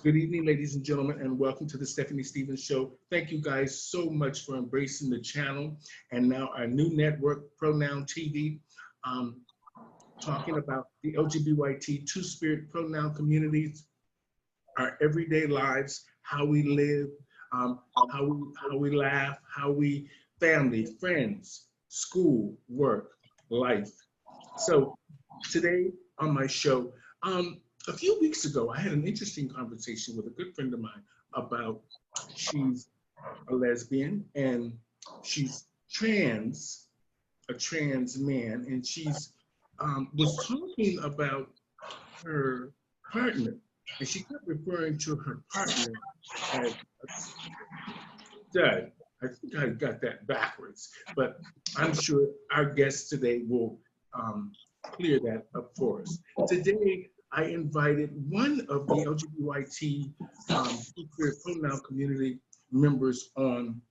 Good evening, ladies and gentlemen, and welcome to the Stephanie Stevens Show. Thank you guys so much for embracing the channel and now our new network, Pronoun TV, talking about the LGBTQ two-spirit pronoun communities, our everyday lives, how we live, how we laugh, how we family, friends, school, work, life. So today on my show, a few weeks ago, I had an interesting conversation with a good friend of mine about she's a lesbian and she's a trans man, and she's was talking about her partner, and she kept referring to her partner as a stud. I think I got that backwards, but I'm sure our guest today will clear that up for us. Today, I invited one of the LGBT pronoun community members on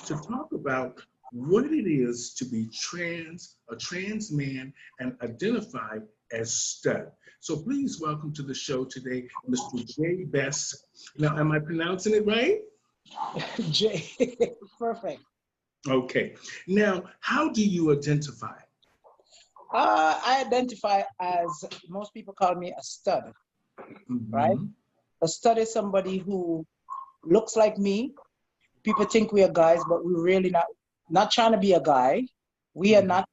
to talk about what it is to be a trans man, and identify as stud. So please welcome to the show today, Mr. Jay Bess. Now, am I pronouncing it right? Jay, perfect. Okay. Now, how do you identify? I identify as, most people call me a stud, right? A stud is somebody who looks like me. People think we are guys, but we're really not trying to be a guy. We're not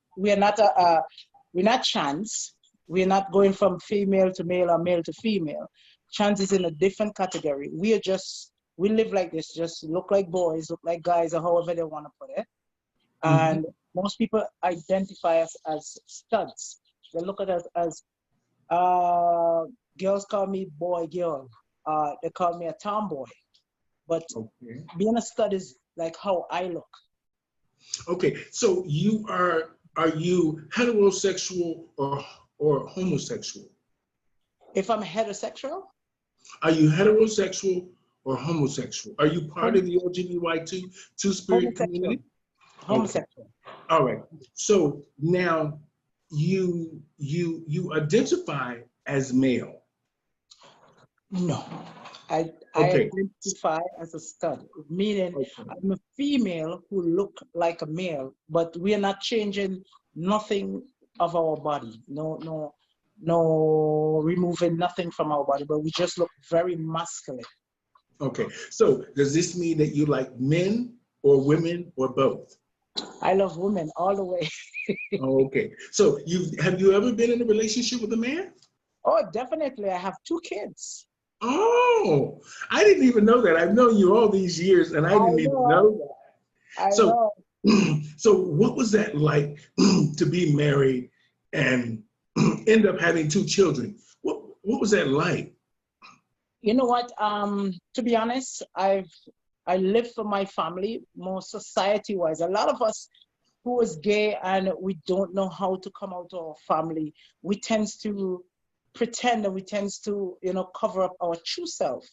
trans. We're not going from female to male or male to female. Trans is in a different category. We live like this, just look like boys, look like guys, or however they want to put it. And most people identify us as studs. They look at us as, girls call me boy, girl. They call me a tomboy. But being a stud is like how I look. Okay, so are you heterosexual or homosexual? If I'm heterosexual? Are you heterosexual or homosexual? Are you part of the LGBT two-spirit community? Homosexual. Okay. All right. So now you identify as male. No. I identify as a stud, meaning I'm a female who look like a male, but we are not changing nothing of our body. No removing nothing from our body, but we just look very masculine. Okay. So does this mean that you like men or women or both? I love women all the way. Okay. So have you ever been in a relationship with a man? Oh, definitely. I have 2 kids. Oh, I didn't even know that. I've known you all these years, and I didn't even know that. So what was that like to be married and end up having 2 children? What was that like? You know what? To be honest, I live for my family, more society-wise. A lot of us who is gay and we don't know how to come out to our family, we tend to pretend, and we tend to, cover up our true self.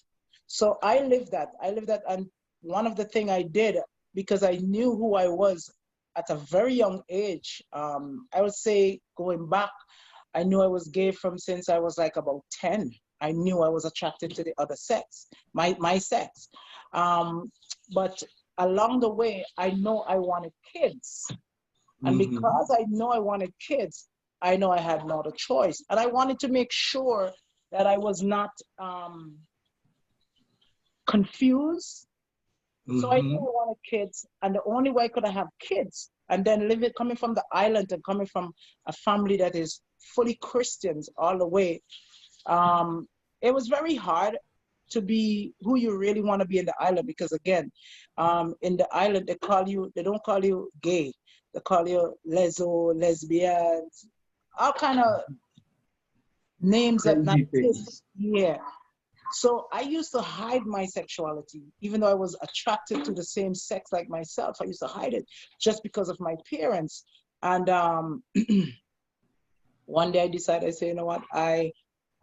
So I live that. And one of the things I did, because I knew who I was at a very young age, I would say going back, I knew I was gay from since I was like about 10. I knew I was attracted to the other sex, my sex. But along the way, I know I wanted kids. And because I know I wanted kids, I know I had no other choice. And I wanted to make sure that I was not confused. So I knew I wanted kids. And the only way I could have kids, and then coming from the island and coming from a family that is fully Christians all the way, it was very hard to be who you really want to be in the island, because again, in the island, they don't call you gay. They call you lesbians, all kind of names that not exist. Yeah. So I used to hide my sexuality, even though I was attracted to the same sex like myself. I used to hide it just because of my parents. And one day I decided, I say, you know what, I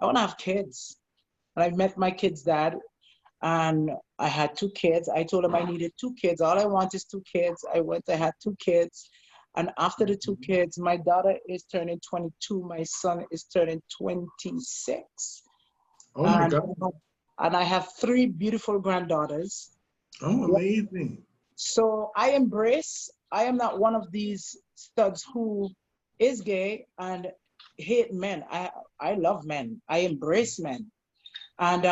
want to have kids. And I met my kid's dad, and I had 2 kids. I told him I needed 2 kids. All I want is 2 kids. I had 2 kids. And after the 2 kids, my daughter is turning 22. My son is turning 26. Oh my And, God. and I have three beautiful granddaughters. Oh, amazing. So I am not one of these studs who is gay and hate men. I love men. I embrace men. And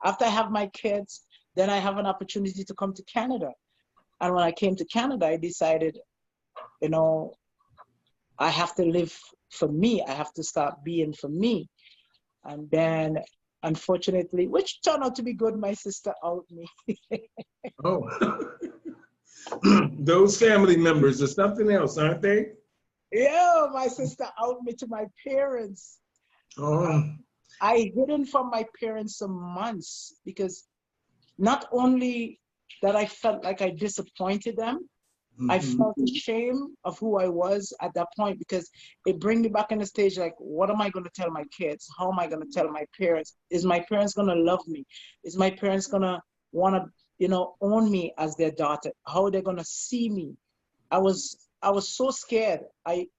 after I have my kids, then I have an opportunity to come to Canada. And when I came to Canada, I decided, you know, I have to live for me. I have to start being for me. And then, unfortunately, which turned out to be good, my sister out me. Oh, those family members are something else, aren't they? Yeah, my sister out me to my parents. Oh, I hidden from my parents some months because not only that I felt like I disappointed them, I mhm. felt ashamed of who I was at that point because it bring me back in the stage like, what am I going to tell my kids? How am I going to tell my parents? Is my parents going to love me? Is my parents going to want to, own me as their daughter? How are they going to see me? I was so scared.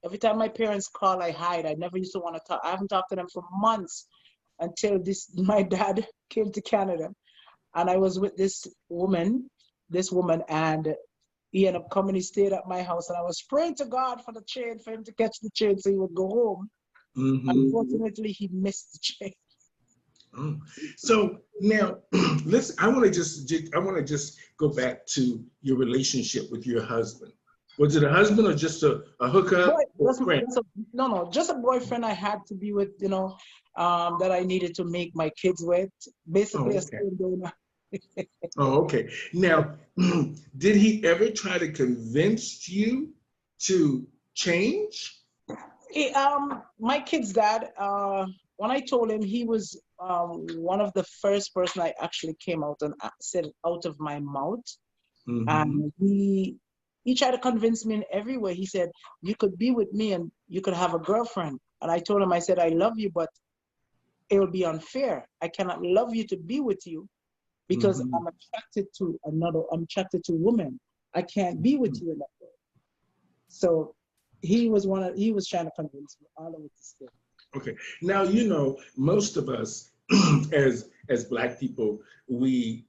Every time my parents call, I hide. I never used to want to talk. I haven't talked to them for months until my dad came to Canada, and I was with this woman, and he ended up coming. He stayed at my house, and I was praying to God for the train, for him to catch the train so he would go home. Unfortunately, he missed the train. Oh. So now, I want to just go back to your relationship with your husband. Was it a husband or just a Boy, hookup or just, friend? no, just a boyfriend I had to be with, that I needed to make my kids with. Basically, Oh, a okay. stone donor. Oh, okay. Now, did he ever try to convince you to change? My kid's dad, when I told him, he was one of the first person I actually came out and said it out of my mouth. Mm-hmm. And he tried to convince me in every way. He said, you could be with me and you could have a girlfriend. And I told him, I said, I love you, but it will be unfair. I cannot love you to be with you because Mm-hmm. I'm attracted to women. I can't be with you in that way. So he was trying to convince me all over this thing. Okay. Now, most of us as Black people,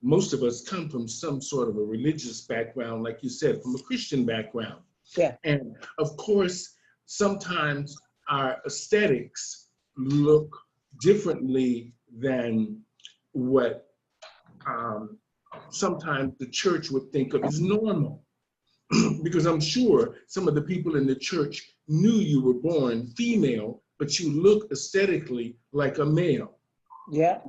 most of us come from some sort of a religious background, like you said, from a Christian background. Yeah. And of course, sometimes our aesthetics look differently than what sometimes the church would think of as normal. Because I'm sure some of the people in the church knew you were born female, but you look aesthetically like a male. Yeah.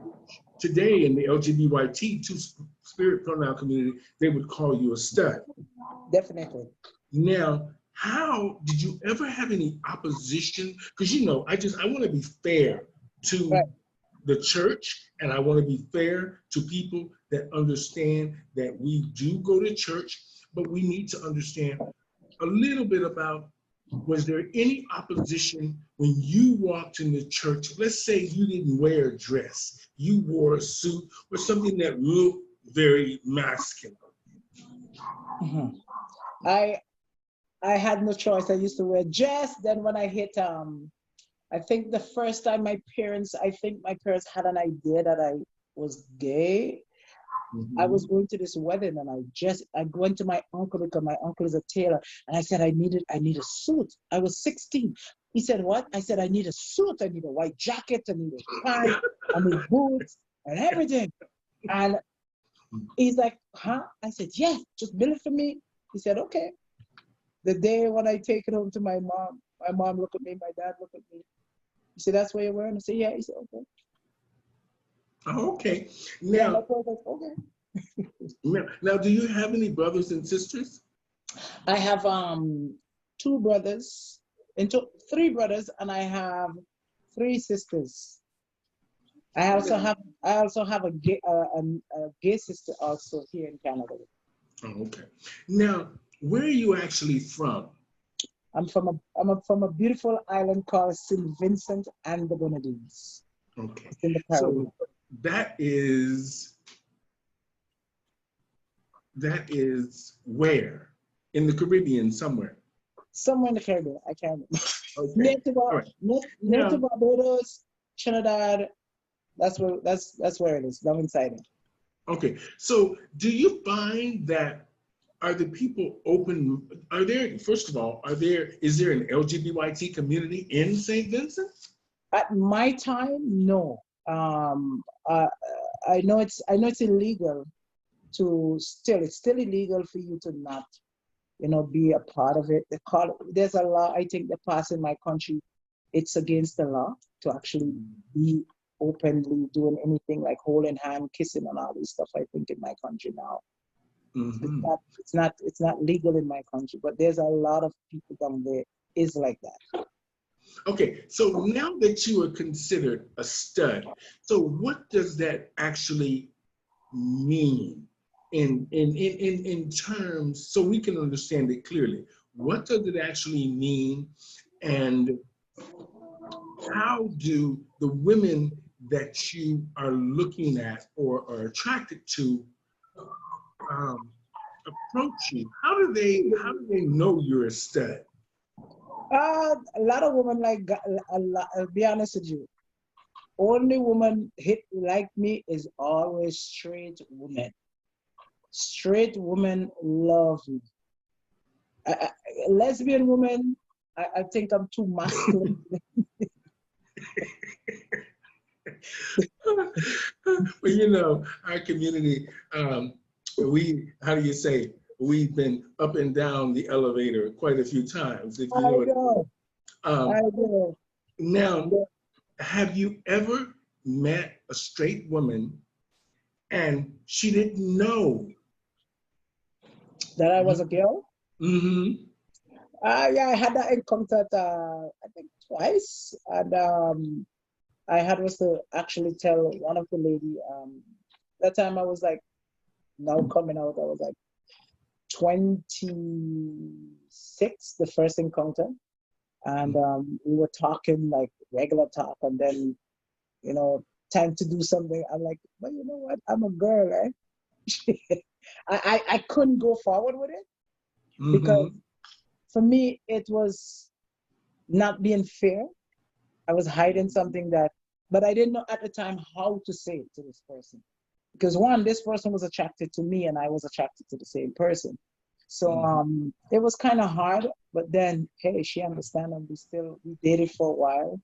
Today in the LGBT spirit pronoun community, they would call you a stud. Definitely. Now, how did you ever have any opposition? Because I want to be fair to Right. the church, and I want to be fair to people that understand that we do go to church, but we need to understand a little bit about, was there any opposition when you walked in the church? Let's say you didn't wear a dress, you wore a suit or something that looked very masculine. Mhm. I I had no choice. I used to wear dress. Then when I hit I think the first time I think my parents had an idea that I was gay. I was going to this wedding and I went to my uncle because my uncle is a tailor, and I said I need a suit. I was 16. He said, what? I said, I need a suit. I need a white jacket. I need a tie. I need boots and everything. And he's like, huh? I said, yeah, just build it for me. He said, okay. The day when I take it home to my mom looked at me, my dad looked at me. He said, that's what you're wearing? I said, yeah. He said, okay. Oh, okay. Yeah, my Now, brother was okay. now, do you have any brothers and sisters? I have two brothers, three brothers, and I have three sisters. I also have a gay sister also here in Canada. Oh, okay. Now, where are you actually from? I'm from a beautiful island called St. Vincent and the Grenadines. Okay. It's in the So Caribbean. that is where? In the Caribbean somewhere. Somewhere in the Caribbean, I can't remember. Okay. Near to, All right. near to Now, Barbados, Trinidad, That's where it is. Love inside it. Okay, so do you find that are the people open? Are there, first of all, is there an LGBT community in St. Vincent? At my time, no. Uh, I know it's illegal to still. It's still illegal for you to not, be a part of it. There's a law, I think, that passed in my country. It's against the law to actually be openly doing anything like holding hand, kissing, and all this stuff. I think in my country now, Mm-hmm. it's not legal in my country. But there's a lot of people down there is like that. Okay, so now that you are considered a stud, so what does that actually mean in terms so we can understand it clearly? What does it actually mean, and how do the women that you are looking at or are attracted to um, approach you? How do they know you're a stud? A lot of women a lot. I'll be honest with you. Only woman hit like me is always straight women. Straight women love me. Lesbian women, I think I'm too masculine. Well, our community, how do you say, we've been up and down the elevator quite a few times, if I you know what. know. Um, I know. Now, have you ever met a straight woman and she didn't know? That I was a girl. Mm-hmm. Yeah, I had that encounter, I think twice, and I had was to actually tell one of the lady. That time I was like, now coming out, I was like 26, the first encounter, and we were talking like regular talk, and then time to do something. I'm like, well, you know what? I'm a girl, right? I couldn't go forward with it because Mm-hmm. for me it was not being fair. I was hiding something but I didn't know at the time how to say it to this person. Because one, this person was attracted to me and I was attracted to the same person. So Mm-hmm. it was kind of hard, but then, hey, she understand and we dated for a while.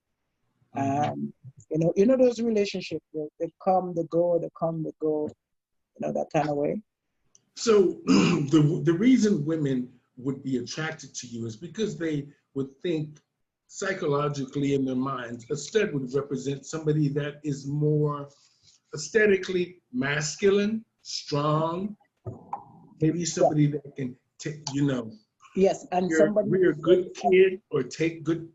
Mm-hmm. Those relationships, they come, they go, they come, they go, that kind of way. So the reason women would be attracted to you is because they would think psychologically in their minds, a stud would represent somebody that is more aesthetically masculine, strong, maybe Yeah. somebody that can take, Yes, and somebody rear a who's very good kid or take good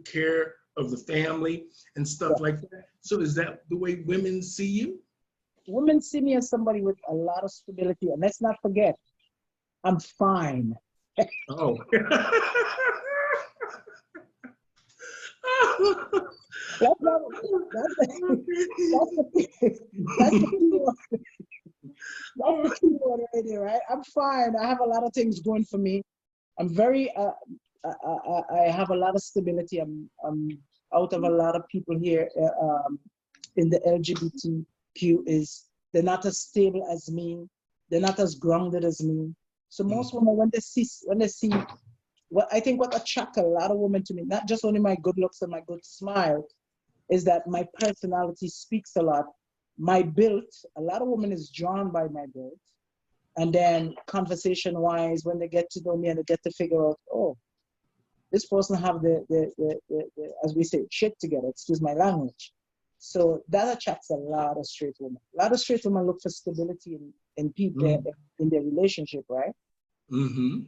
care of the family and yeah. stuff like that. So is that the way women see you? Women see me as somebody with a lot of stability, and let's not forget, I'm fine. Oh. That's not, that's the, that's the, that's the key word. That's the key word right there, right? I'm fine. I have a lot of things going for me. I'm very, I have a lot of stability. I'm out of a lot of people here in the LGBTQ they're not as stable as me. They're not as grounded as me. So most women, when they see what attracts a lot of women to me, not just only my good looks and my good smile, is that my personality speaks a lot. My build, a lot of women is drawn by my build. And then conversation wise, when they get to know me and they get to figure out, oh, this person have the as we say, shit together, excuse my language. So that attracts a lot of straight women. A lot of straight women look for stability in people in their relationship, right? Mm-hmm.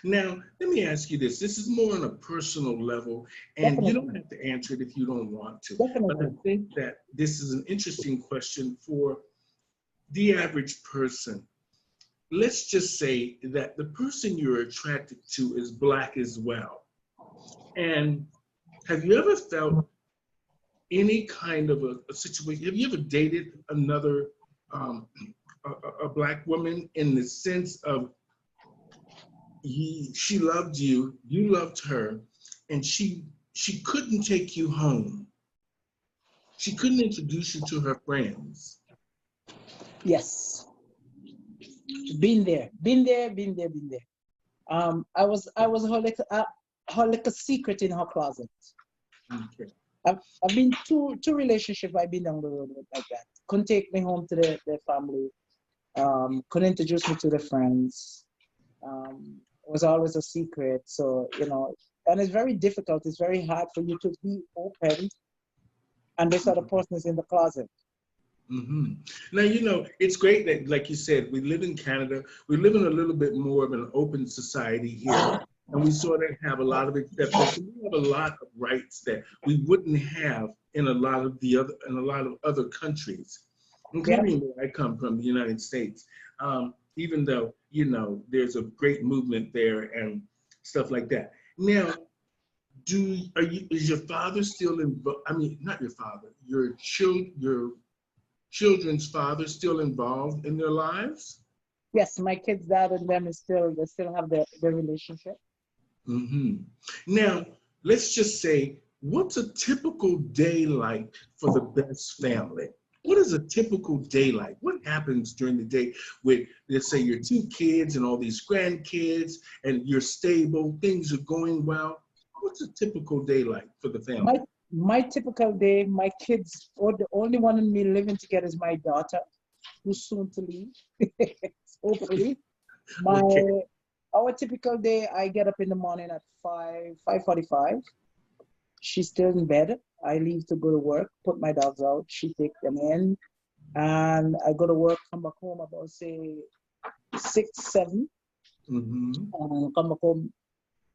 Now, let me ask you this. This is more on a personal level, and you don't Definitely. have to answer it if you don't want to. But I Definitely. think that this is an interesting question for the average person. Let's just say that the person you're attracted to is Black as well. And have you ever felt any kind of a situation? Have you ever dated another um, a Black woman in the sense of she loved you, you loved her, and she couldn't take you home? She couldn't introduce you to her friends. Yes, been there, been there, been there, been there. I was her like a secret in her closet. Okay. I've been two relationships I've been down the road with like that. Couldn't take me home to their family. Couldn't introduce me to the friends. It was always a secret. So, and it's very difficult. It's very hard for you to be open and this other person is in the closet. Mm-hmm. Now, it's great that, like you said, we live in Canada. We live in a little bit more of an open society here. And we sort of have a lot of acceptance. We have a lot of rights that we wouldn't have in a lot of other countries, including where I come from, the United States. Even though, there's a great movement there and stuff like that. Now, is your father still involved? I mean, not your father, your children's father still involved in their lives? Yes, my kids' dad and them they still have their relationship. Mm-hmm. Now, let's just say, what's a typical day like for the Bess family? What is a typical day like? What happens during the day with, let's say, your two kids and all these grandkids and you're stable, things are going well? What's a typical day like for the family? My typical day, my kids, or the only one in me living together is my daughter, who's soon to leave, hopefully. Okay. Our typical day, I get up in the morning at 5:45. She's still in bed. I leave to go to work, put my dogs out. She takes them in, and I go to work, come back home about, say, 6, 7. Mm-hmm. And come back home.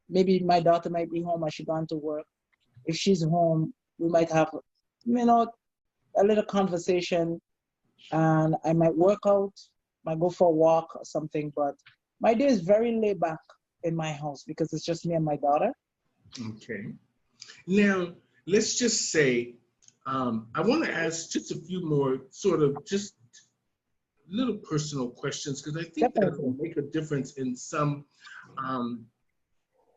Maybe my daughter might be home or she gone to work. If she's home, we might have, a little conversation, and I might work out, might go for a walk or something. But my day is very laid back in my house because it's just me and my daughter. Okay. Now, let's just say, I want to ask just a few more sort of just little personal questions because I think that will make a difference in some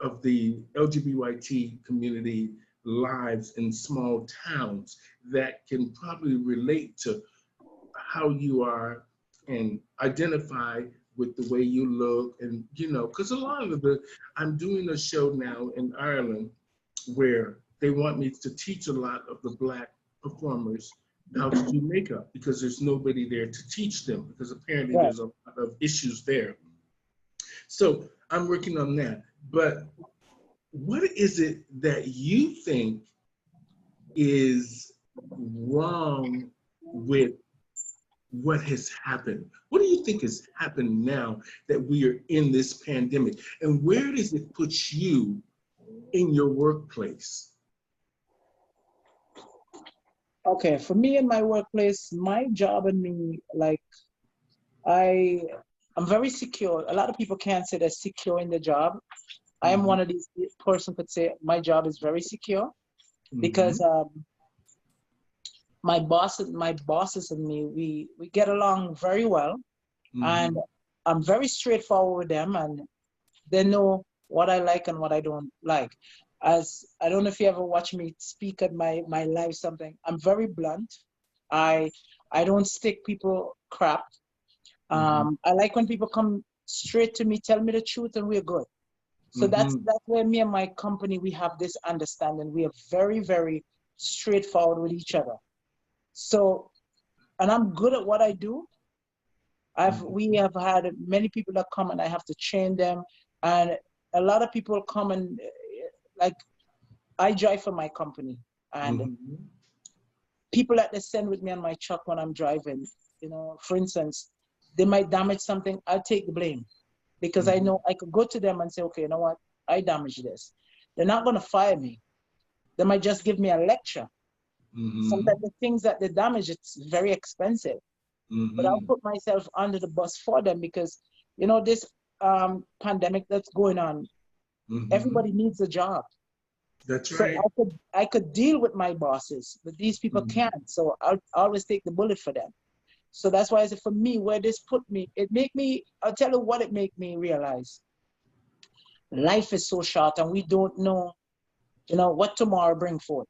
of the LGBT community lives in small towns that can probably relate to how you are and identify with the way you look. And, because a lot of I'm doing a show now in Ireland where they want me to teach a lot of the Black performers how to do makeup because there's nobody there to teach them because apparently there's a lot of issues there. So I'm working on that. But what is it that you think is wrong with what has happened? What do you think has happened now that we are in this pandemic? And where does it put you in your workplace? Okay, for me in my workplace, my job and me, like, I'm very secure. A lot of people can't say they're secure in the job. I am one of these person could say my job is very secure because my bosses and me, we get along very well, and I'm very straightforward with them, and they know what I like and what I don't like. As I don't know if you ever watch me speak at my live something, I'm very blunt. I don't stick people crap. I like when people come straight to me, tell me the truth, and we're good. So that's where me and my company, we have this understanding. We are very, very straightforward with each other. So, and I'm good at what I do. We have had many people that come and I have to train them. And a lot of people come and like, I drive for my company. And people that they send with me on my truck when I'm driving, for instance, they might damage something, I'll take the blame. Because I know I could go to them and say, okay, you know what? I damaged this. They're not going to fire me. They might just give me a lecture. Sometimes the things that they damage, it's very expensive. But I'll put myself under the bus for them because, this pandemic that's going on, everybody needs a job. That's right. So I could deal with my bosses, but these people can't. So I'll always take the bullet for them. So that's why I said for me, where this put me, I'll tell you what it made me realize. Life is so short and we don't know, what tomorrow bring forth.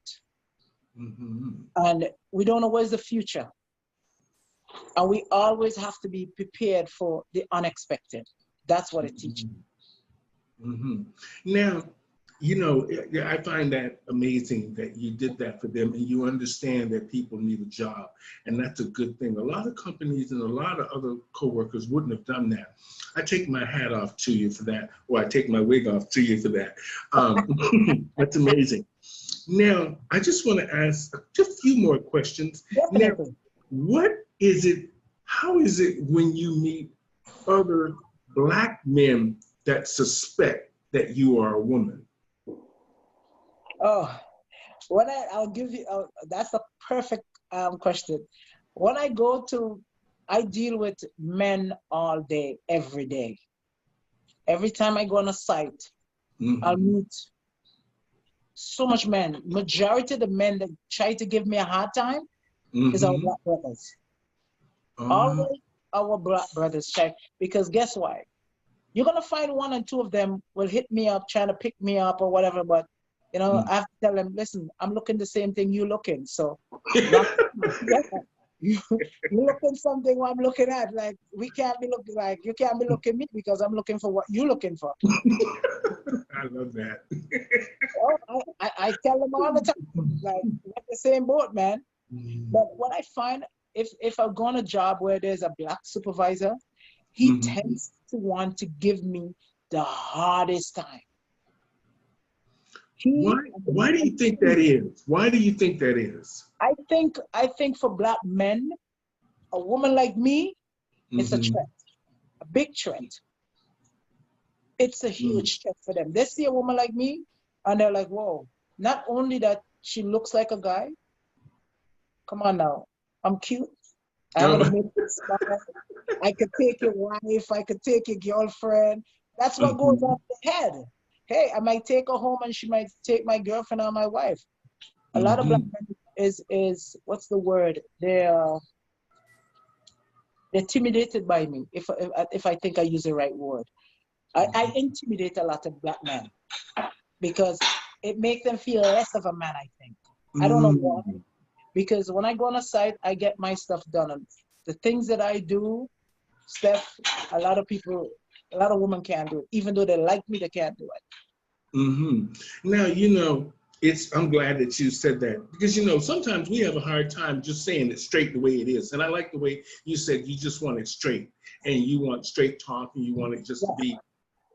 And we don't know where's the future. And we always have to be prepared for the unexpected. That's what it teaches. Now, you know, I find that amazing that you did that for them and you understand that people need a job. And that's a good thing. A lot of companies and a lot of other coworkers wouldn't have done that. I take my hat off to you for that, or I take my wig off to you for that. That's amazing. Now, I just want to ask just a few more questions. Definitely. Now, what is it, how is it when you meet other Black men that suspect that you are a woman? Oh, I'll give you, that's a perfect question. When I deal with men all day, every day. Every time I go on a site, I'll meet so much men. Majority of the men that try to give me a hard time is our Black brothers. Always our Black brothers try, because guess what? You're gonna find one and two of them will hit me up, trying to pick me up or whatever, but you know, I have to tell them, listen, I'm looking the same thing you're looking. So you looking something I'm looking at. Like we can't be looking like you can't be looking at me because I'm looking for what you're looking for. I love that. Oh, I tell them all the time, like we're the same boat, man. But what I find, if I go on a job where there's a Black supervisor, he tends to want to give me the hardest time. Why do you think that is? Why do you think that is? I think for Black men, a woman like me, it's a threat, a big threat. It's a huge threat for them. They see a woman like me, and they're like, whoa, not only that she looks like a guy, come on now, I'm cute. I'm gonna make you smile. I could take your wife, I could take your girlfriend. That's what goes off the head. Hey, I might take her home and she might take my girlfriend or my wife. A lot of Black men is what's the word? They're intimidated by me. If I think I use the right word, I intimidate a lot of Black men because it makes them feel less of a man. I think I don't know why. Because when I go on a site, I get my stuff done. And the things that I do, Steph, a lot of women can't do it. Even though they like me, they can't do it. Now, you know, I'm glad that you said that because, you know, sometimes we have a hard time just saying it straight the way it is. And I like the way you said you just want it straight and you want straight talk and you want it just to be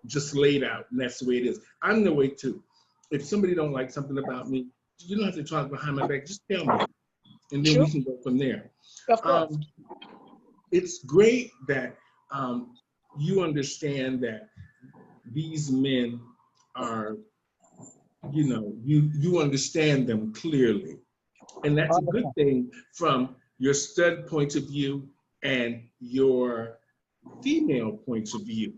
just laid out. And that's the way it is. I'm the way too. If somebody don't like something about me, you don't have to talk behind my back. Just tell me. And then we can go from there. Of course. It's great that you understand that these men are, you know, you understand them clearly. And that's a good thing from your stud point of view and your female points of view.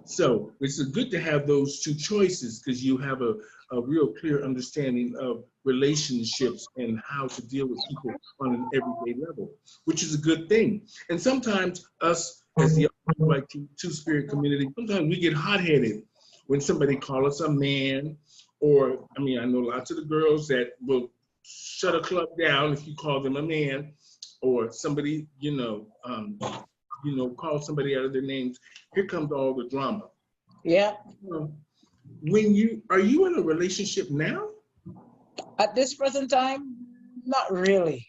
So it's good to have those two choices because you have a real clear understanding of relationships and how to deal with people on an everyday level, which is a good thing. And sometimes us as the LGBTQ two-spirit community, sometimes we get hot-headed when somebody calls us a man, or, I mean, I know lots of the girls that will shut a club down if you call them a man, or somebody, call somebody out of their names. Here comes all the drama. Yeah. Are you in a relationship now? At this present time, not really.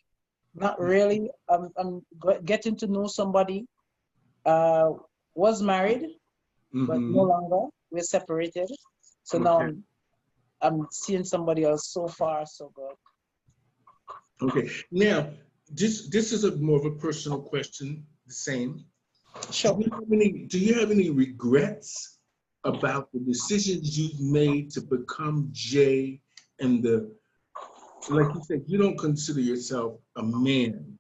Not really. I'm getting to know somebody. Was married, but no longer. We're separated. So now I'm seeing somebody else. So far, so good. Okay. Now, this is more of a personal question. The same. Sure. Do you have any regrets about the decisions you've made to become Jay and like you said, you don't consider yourself a man?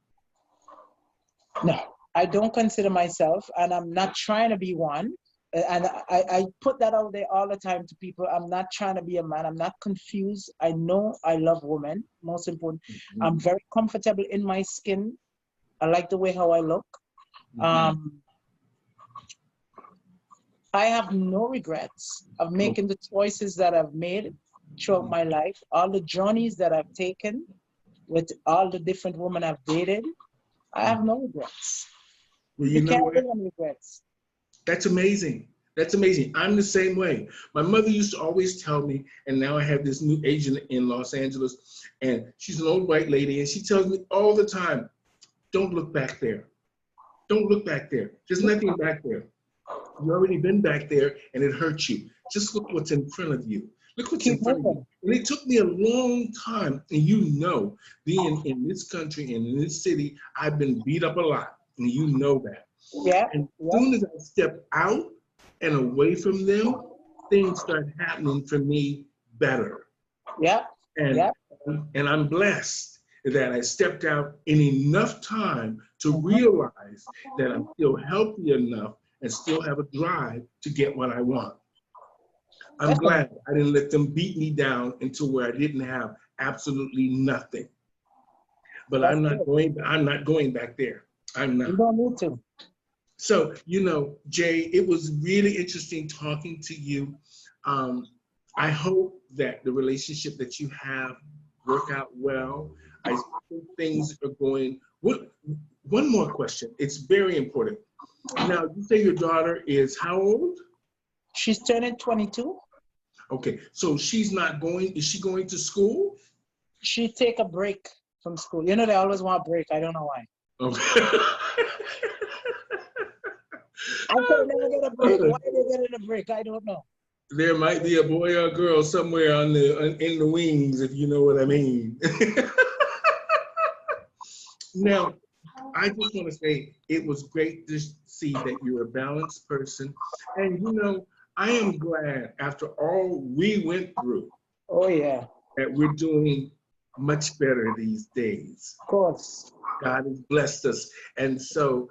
No, I don't consider myself, and I'm not trying to be one. And I put that out there all the time to people. I'm not trying to be a man. I'm not confused. I know I love women, most important. I'm very comfortable in my skin. I like the way how I look. I have no regrets of making the choices that I've made throughout my life, all the journeys that I've taken. with all the different women I've dated, I have no regrets. Well, You you know can't what? live on regrets. That's amazing. That's amazing. I'm the same way. My mother used to always tell me, and now I have this new agent in Los Angeles, and she's an old white lady, and she tells me all the time, don't look back there. Don't look back there. There's nothing back there. You've already been back there, and it hurt you. Just look what's in front of you. Look what's in Keep front of you. moving. And it took me a long time, and you know, being in this country and in this city, I've been beat up a lot, and you know that. Yeah. And as Yeah. soon as I step out and away from them, things start happening for me better. Yeah. And, Yeah. and I'm blessed that I stepped out in enough time to realize that I'm still healthy enough and still have a drive to get what I want. I'm glad I didn't let them beat me down until where I didn't have absolutely nothing. But I'm not going back there. I'm not. You don't need to. So, you know, Jay, it was really interesting talking to you. I hope that the relationship that you have work out well. I think things are going. One more question. It's very important. Now, you say your daughter is how old? She's turning 22. Okay, so she's not going. Is she going to school? She take a break from school. You know, they always want a break. I don't know why. Okay. I can never get a break. Why are they getting a break? I don't know. There might be a boy or a girl somewhere in the wings, if you know what I mean. Now, I just want to say it was great to see that you're a balanced person. And, you know, I am glad after all we went through. Oh, yeah. That we're doing much better these days. Of course. God has blessed us. And so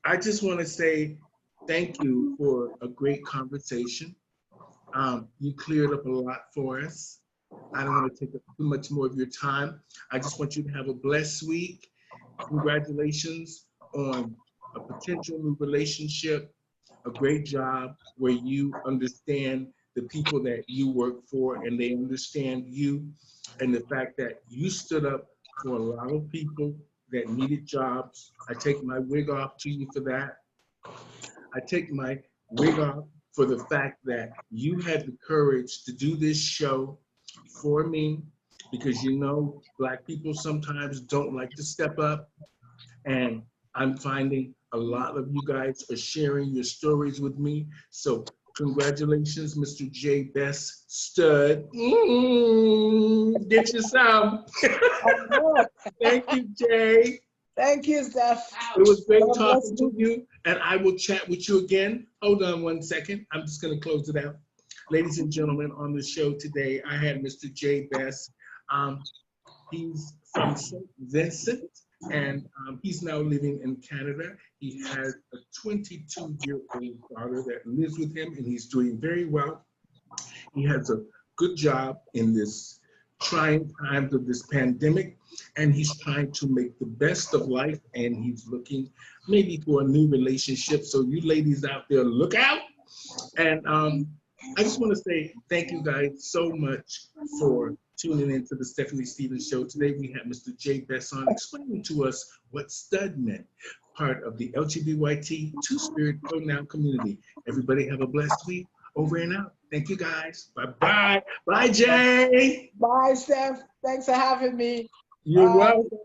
I just want to say thank you for a great conversation. You cleared up a lot for us. I don't want to take up too much more of your time. I just want you to have a blessed week. Congratulations on a potential new relationship, a great job where you understand the people that you work for and they understand you, and the fact that you stood up for a lot of people that needed jobs. I take my wig off to you for that. I take my wig off for the fact that you had the courage to do this show for me, because you know, Black people sometimes don't like to step up, and I'm finding a lot of you guys are sharing your stories with me. So congratulations, Mr. Jay Bess Stud. Get you some. Thank you, Jay. Thank you, Steph. It was great talking to you, and I will chat with you again. Hold on one second. I'm just going to close it out. Ladies and gentlemen, on the show today, I had Mr. Jay Bess. He's from St. Vincent, and he's now living in Canada. He has a 22-year-old daughter that lives with him, and he's doing very well. He has a good job in this trying times of this pandemic, and he's trying to make the best of life, and he's looking maybe for a new relationship. So you ladies out there, look out. And I just want to say thank you guys so much for tuning into the Stephanie Stevens Show. Today we have Mr. Jay Bess on explaining to us what stud meant, part of the LGBT two-spirit pronoun community. Everybody have a blessed week. Over and out. Thank you guys. Bye-bye. Bye, Jay. Bye, Steph. Thanks for having me. You're welcome.